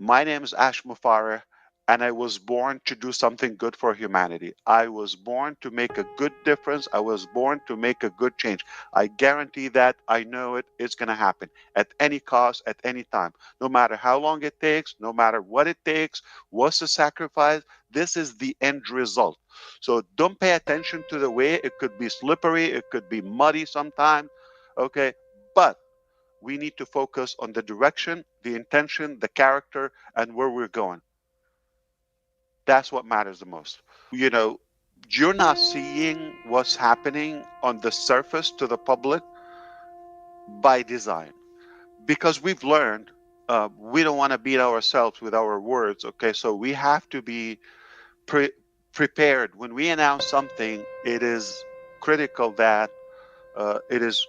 My name is Ash Mufareh, and I was born to do something good for humanity. I was born to make a good difference. I was born to make a good change. I guarantee that. I know it. It's going to happen at any cost, at any time. No matter how long it takes, no matter what it takes, what's the sacrifice, this is the end result. So don't pay attention to the way. It could be slippery, it could be muddy sometimes. Okay. But we need to focus on the direction, the intention, the character, and where we're going. That's what matters the most. You know, you're not seeing what's happening on the surface to the public by design because we've learned we don't want to beat ourselves with our words. Okay, so we have to be pre- prepared when we announce something. It is critical that it is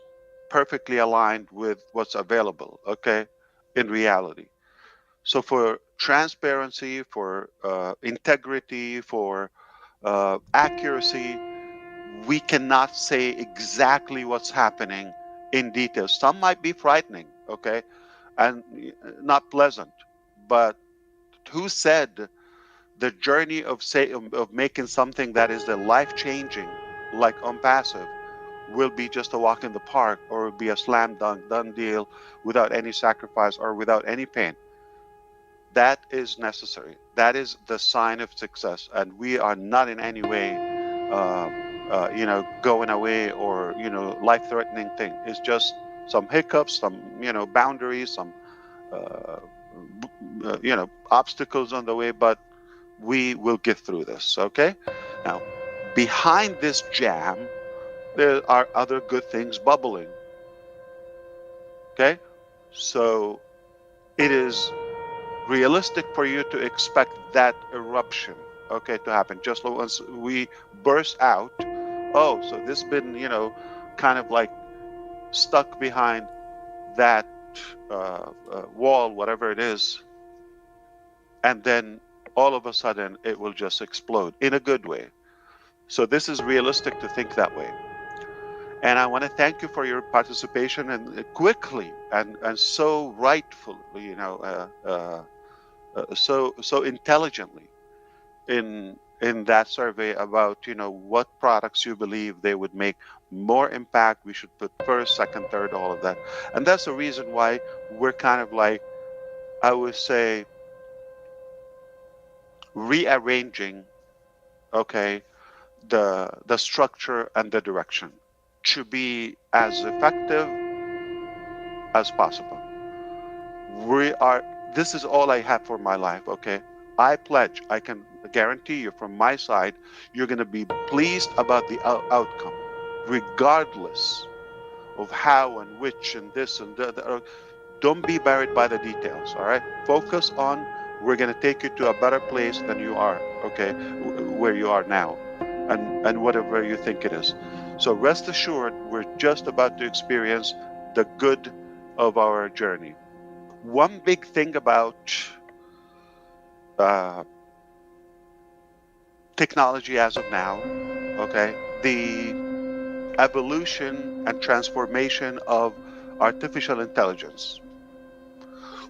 perfectly aligned with what's available. Okay, in reality. So for transparency, for integrity, for accuracy, we cannot say exactly what's happening in detail. Some might be frightening, okay, and not pleasant. But who said the journey of making something that is the life changing, like on passive, will be just a walk in the park or will be a slam dunk done deal without any sacrifice or without any pain? That is necessary. That is the sign of success, and we are not in any way, going away or life-threatening thing. It's just some hiccups, some boundaries, some uh, obstacles on the way, but we will get through this. Okay. Now, behind this jam, there are other good things bubbling. Okay, so it is realistic for you to expect that eruption, okay, to happen just once we burst out. Oh, so this has been kind of like stuck behind that wall, whatever it is, and then all of a sudden it will just explode in a good way. So this is realistic to think that way. And I want to thank you for your participation and quickly and so rightfully, so intelligently in that survey about what products you believe they would make more impact. We should put first, second, third, all of that, and that's the reason why we're kind of like, I would say, rearranging, okay, the structure and the direction to be as effective as possible. We are. This is all I have for my life. Okay, I pledge. I can guarantee you from my side, you're going to be pleased about the outcome, regardless of how and which and this and that. Don't be buried by the details. All right, focus on. We're going to take you to a better place than you are. Okay, where you are now, and whatever you think it is. So rest assured, we're just about to experience the good of our journey. One big thing about uh, technology as of now, okay, the evolution and transformation of artificial intelligence,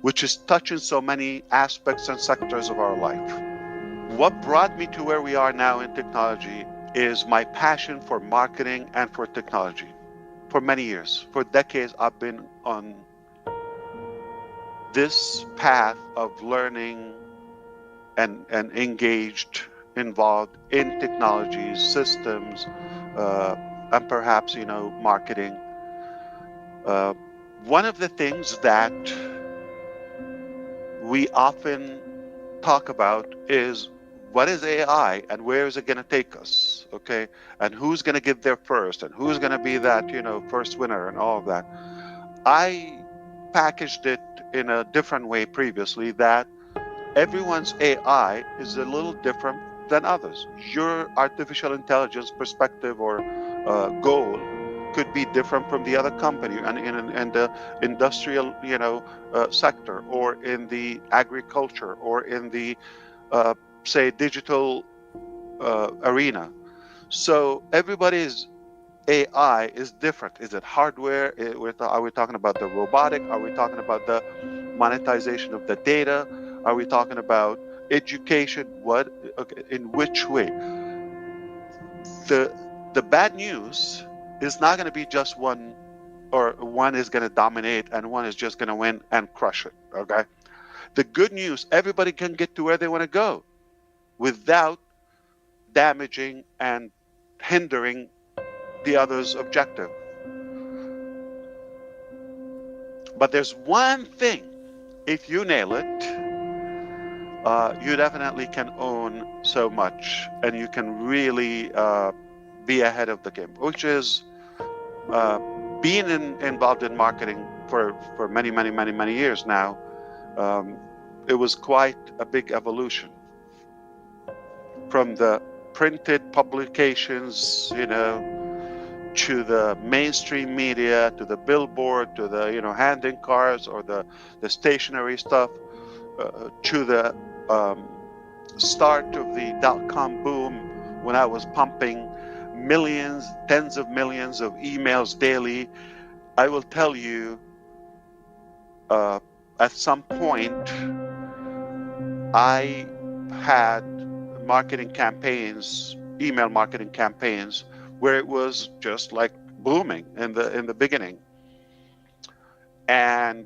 which is touching so many aspects and sectors of our life. What brought me to where we are now in technology is my passion for marketing and for technology. For many years, for decades, I've been on this path of learning and engaged, involved in technologies, systems, uh, and perhaps marketing. Uh, One of the things that we often talk about is what is AI and where is it going to take us, okay? And who's going to get there first and who's going to be that first winner and all of that. I packaged it in a different way previously, that everyone's AI is a little different than others. Your artificial intelligence perspective or goal could be different from the other company, and in the industrial sector, or in the agriculture, or in the uh, say digital arena. So everybody's AI is different. Is it hardware? Are we talking about the robotic? Are we talking about the monetization of the data? Are we talking about education? What? Okay, in which way? The the bad news is not going to be just one, or one is going to dominate and one is just going to win and crush it. Okay. The good news, everybody can get to where they want to go without damaging and hindering the other's objective. But there's one thing, if you nail it, you definitely can own so much and you can really be ahead of the game, which is uh, being involved in marketing for many, many, many, many years now. Um, it was quite a big evolution from the printed publications, to the mainstream media, to the billboard, to the handing cards or the stationery stuff, to the start of the dot-com boom when I was pumping millions, tens of millions of emails daily. I will tell you, at some point, I had marketing campaigns, email marketing campaigns, where it was just like booming in the beginning, and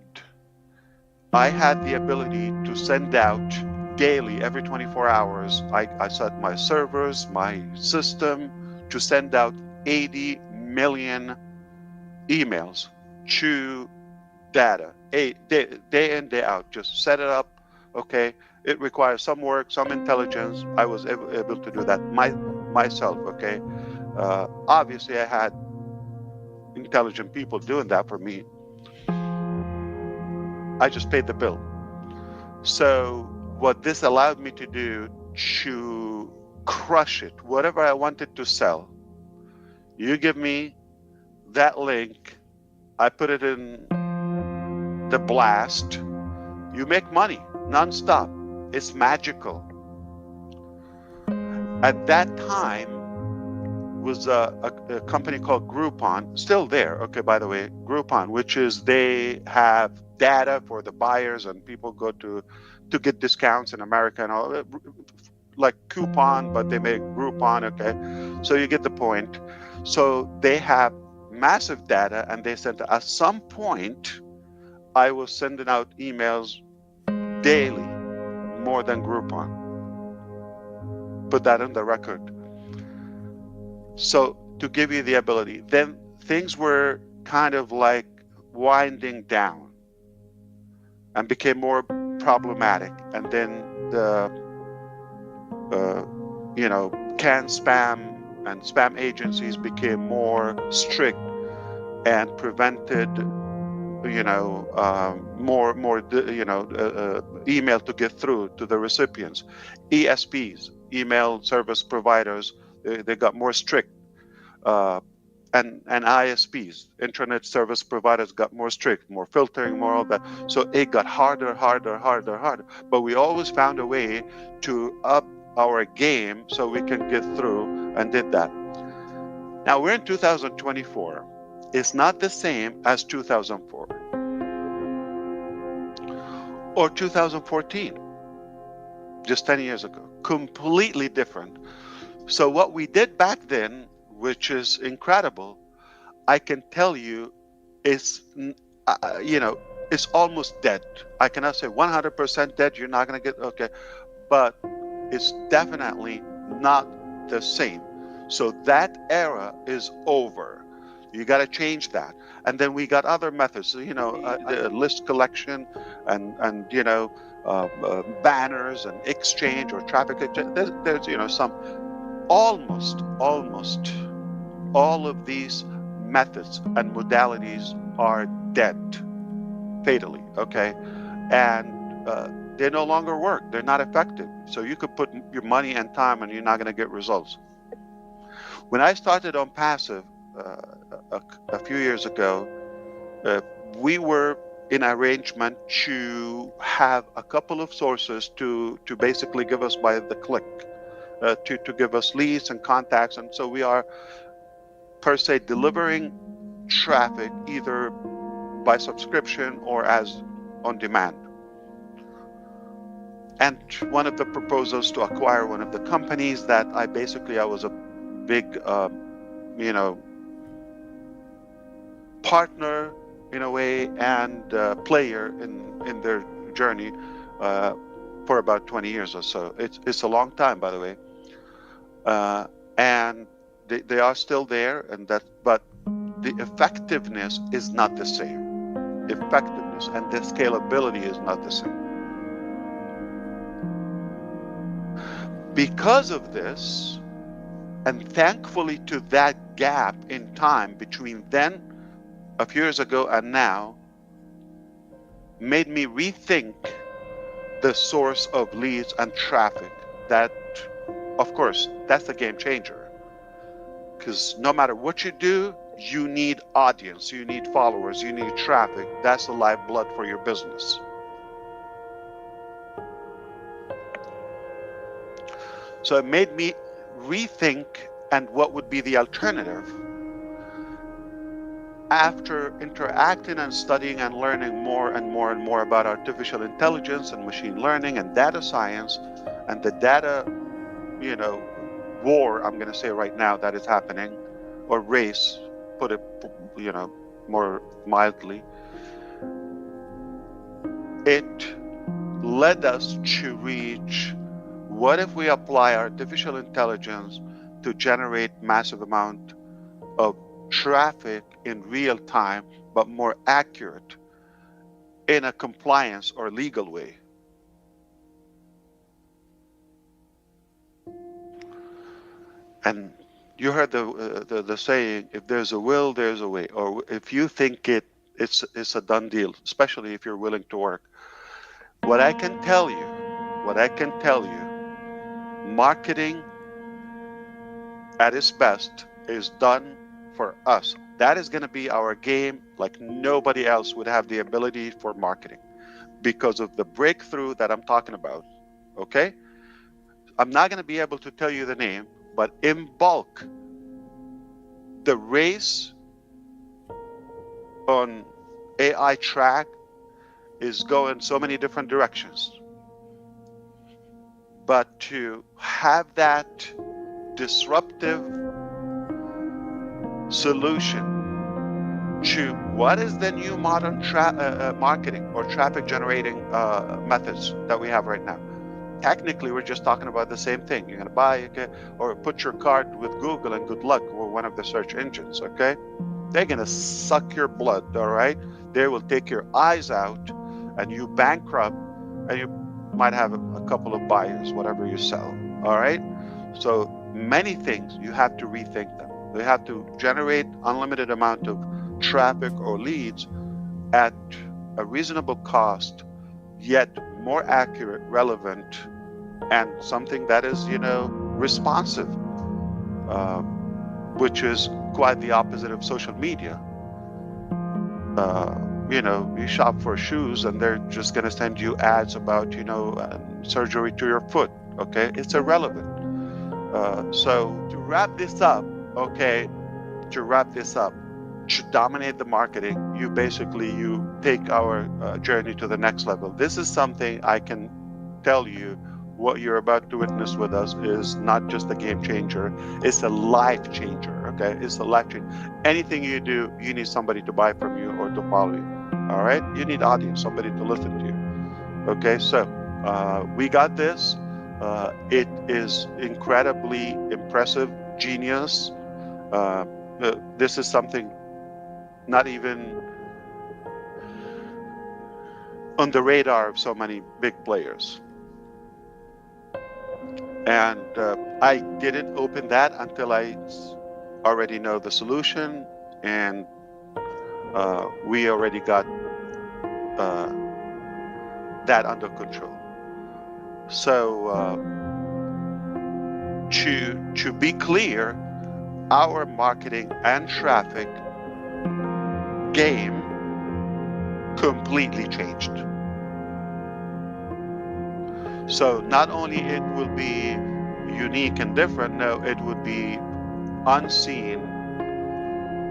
I had the ability to send out daily, every 24 hours. I set my servers, my system to send out 80 million emails to data, day in, day out. Just set it up. Okay. It requires some work, some intelligence. I was able to do that myself. Okay. Obviously, I had intelligent people doing that for me. I just paid the bill. So what this allowed me to do, to crush it, whatever I wanted to sell, you give me that link, I put it in the blast, you make money nonstop. It's magical. At that time was a company called Groupon, still there. Okay, by the way, Groupon, which is they have data for the buyers and people go to get discounts in America and all, like coupon, but they make Groupon. Okay, so you get the point. So they have massive data, and they said at some point I was sending out emails daily more than Groupon. Put that on the record. So to give you the ability, then things were kind of like winding down and became more problematic. And then the canned spam and spam agencies became more strict and prevented more email to get through to the recipients. ESPs, email service providers, they got more strict. And ISPs, internet service providers, got more strict, more filtering, more all that. So it got harder. But we always found a way to up our game so we can get through, and did that. Now we're in 2024. It's not the same as 2004 or 2014, just 10 years ago. Completely different. So what we did back then, which is incredible, I can tell you, is it's almost dead. I cannot say 100% dead. You're not going to get, okay, but it's definitely not the same. So that era is over. You got to change that. And then we got other methods, the list collection and banners and exchange or traffic. There's some almost all of these methods and modalities are dead fatally. Okay. And they no longer work. They're not effective. So you could put your money and time and you're not going to get results. When I started on passive a few years ago, we were in arrangement to have a couple of sources to basically give us by the click, to give us leads and contacts. And so we are per se delivering traffic either by subscription or as on demand. And one of the proposals to acquire one of the companies that I was a big, you know, partner in a way, and player in their journey for about 20 years or so. It's a long time, by the way, and they are still there, and that, but the effectiveness is not the same. Effectiveness and the scalability is not the same. Because of this, and thankfully to that gap in time between then, a few years ago, and now, made me rethink the source of leads and traffic. That, of course, that's a game changer. Because no matter what you do, you need audience, you need followers, you need traffic. That's the lifeblood for your business. So it made me rethink, and what would be the alternative. After interacting and studying and learning more and more and more about artificial intelligence and machine learning and data science and the data, war, I'm going to say right now, that is happening, or race, put it, more mildly, it led us to reach, what if we apply artificial intelligence to generate massive amount of traffic in real time, but more accurate in a compliance or legal way? And you heard the saying, if there's a will, there's a way. Or if you think it's a done deal, especially if you're willing to work. What I can tell you, marketing at its best is done for us. That is going to be our game, like nobody else would have the ability for marketing because of the breakthrough that I'm talking about. Okay? I'm not going to be able to tell you the name, but in bulk, the race on AI track is going so many different directions. But to have that disruptive solution to what is the new modern marketing or traffic generating methods that we have right now. Technically, we're just talking about the same thing. You're going to buy, okay, or put your card with Google and good luck, or one of the search engines, okay? They're going to suck your blood, all right? They will take your eyes out and you bankrupt, and you might have a couple of buyers, whatever you sell, all right? So many things, you have to rethink them. You have to generate unlimited amount of traffic or leads at a reasonable cost, yet more accurate, relevant, and something that is, responsive, which is quite the opposite of social media. You shop for shoes and they're just going to send you ads about, surgery to your foot. Okay, it's irrelevant. So to wrap this up, to dominate the marketing, you take our journey to the next level. This is something I can tell you, what you're about to witness with us is not just a game changer, it's a life changer, okay? It's a life changer. Anything you do, you need somebody to buy from you or to follow you, all right? You need audience, somebody to listen to you, okay? So we got this. It is incredibly impressive, genius. This is something not even on the radar of so many big players. And I didn't open that until I already know the solution, and we already got that under control. So to be clear, our marketing and traffic game completely changed. So not only it will be unique and different, no, it would be unseen,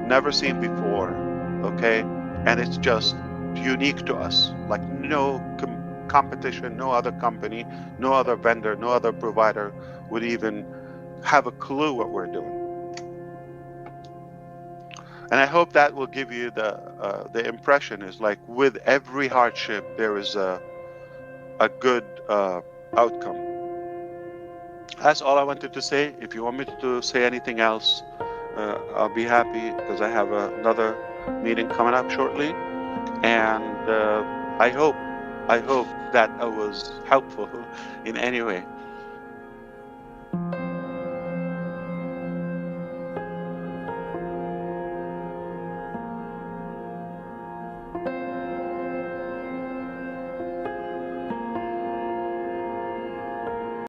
never seen before, okay? And it's just unique to us, like no competition, no other company, no other vendor, no other provider would even have a clue what we're doing. And I hope that will give you the impression is like with every hardship there is a good outcome. That's all I wanted to say. If you want me to say anything else, I'll be happy because I have another meeting coming up shortly. And I hope that I was helpful in any way.